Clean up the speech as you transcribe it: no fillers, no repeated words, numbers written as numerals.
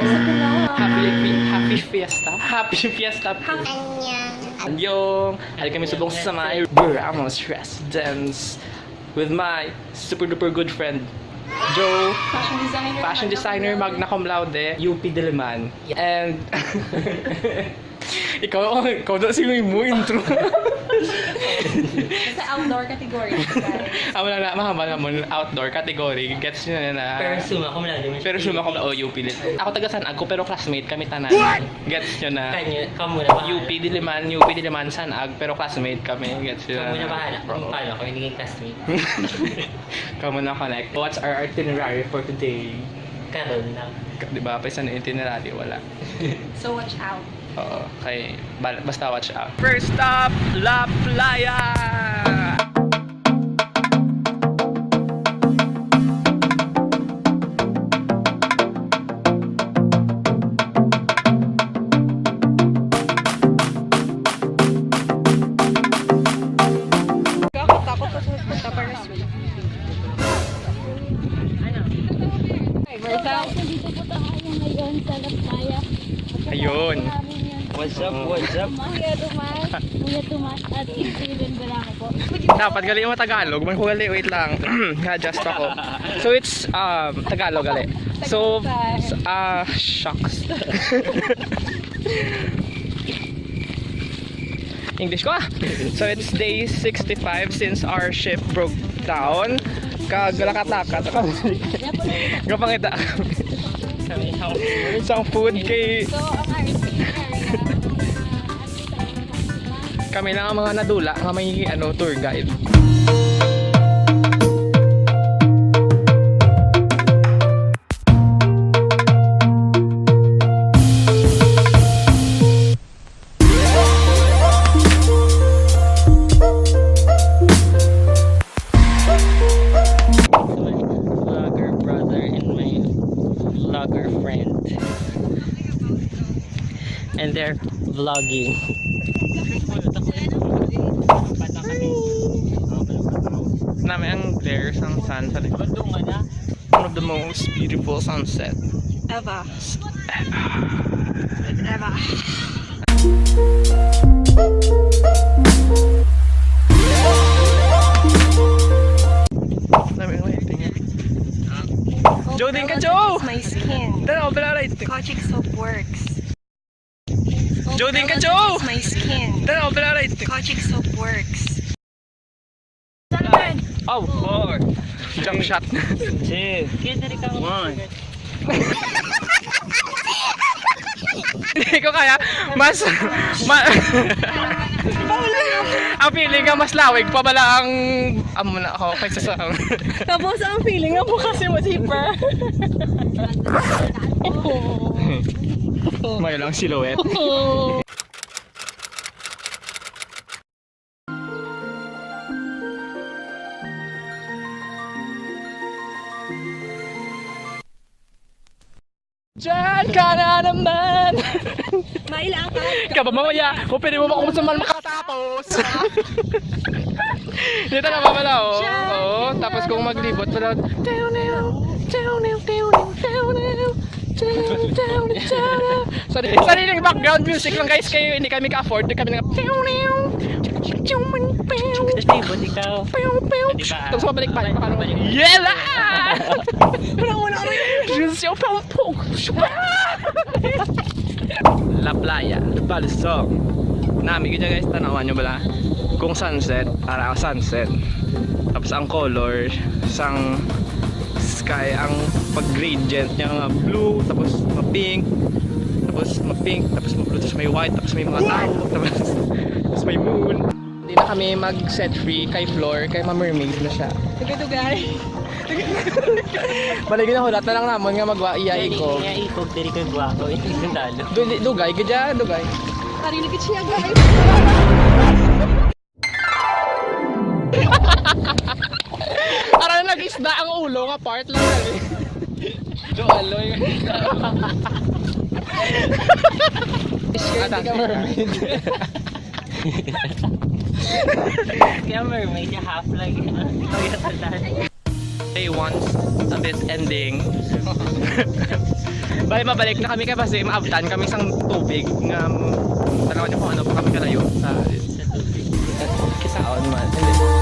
Happy Fiesta. Happy Fiesta. Annyeong. Hali kami subong sa my Ramos residence with my super duper good friend Joe, fashion designer, magna cum laude, UP Diliman. And ikaw daw si mo intro. Sa outdoor category. Wala na, mahaba naman outdoor category. Gets nyo na. Pero suma cum laude. Pero suma cum laude, UP din. Ako taga San Ag ko, pero classmate kami tanan. Gets nyo na. Kamu na bahala. UP Diliman, San Ag, pero classmate kami. Gets nyo na. Kamu na bahala. Paano kami naging classmate? Kamu na connect. What's our itinerary for today? Karon lang. Diba? Paisan na itinerary, wala. So watch out. Oo, kay basta watch out. First stop, La Playa! Takot pa sa punta para sweet. Dito po tayo ngayon sa La Playa. Ayun. What's up? What's up? Kuya Tomas at Steven Barako po. Dapat gali mo Tagalog. Man ko gali, wait lang. Na-adjust ako. So it's Tagalog gali. So shucks. English ko ah. So it's day 65 since our ship broke down. Kagalakat-lakat. Gapangita. Isang food kay So, ang RC kami lang ang mga nadula nga may tour guide. Vlogger brother and my vlogger friend. And they're vlogging. Nami ang glare ng sun sa likod. One of the most beautiful sunset. Eva. Eva. Nami ang lighting niya. Joe din ka, Joe! My skin. Dalaw, pala lighting. Kojic soap works. Joe din ka, Joe! My skin. Dalaw, pala lighting. Kojic soap works. Oh, 4. Jump shot. 2, 1. Hindi ko kaya. Ang feeling nga mas lawig pa bala ang amo na ako kaysa sa Tapos ang feeling nga po kasi masipa. may lang silhouette. Diyan ka na naman! Mailakad. Ka ba mamaya? Kung pwede mo ba kung saan man makatapos? Dito na ba pala, oh? Oo, tapos kung maglibot pala, sariling background music lang guys, kayo hindi kami ka-afford, hindi kami Tapos libot ikaw. Diba? tapos mabalik pa Yela! La Playa, Balisong. Nami kita guys, tanawan nyo bala kung sunset, para sunset. Tapos ang color, sang sky, ang pag-gradient niya nga blue, tapos ma-pink, tapos ma-pink, tapos ma-blue, tapos may white, tapos may mga tao, tapos may moon. Hindi na kami mag-set free kay Floor, kay ma-mermaid na siya. Tugay-tugay. Baligin ako, lahat na lang naman nga mag-iayay ko. Kaya ikog diri kay Guaco, hindi sundalo. Dugay, gadya, dugay. Karinig siya guys. Parang nag-isda ang ulo nga part lang dali. Aloy. Hindi ka mermaid. Kaya mermaid niya half lang yun. Ikaw yung sandali. Day once of this ending. Bali, mabalik na kami kasi maabtan kami isang tubig nga tanawan niyo kung ano pa kami kalayo sa tubig. Kisaon man. Hindi.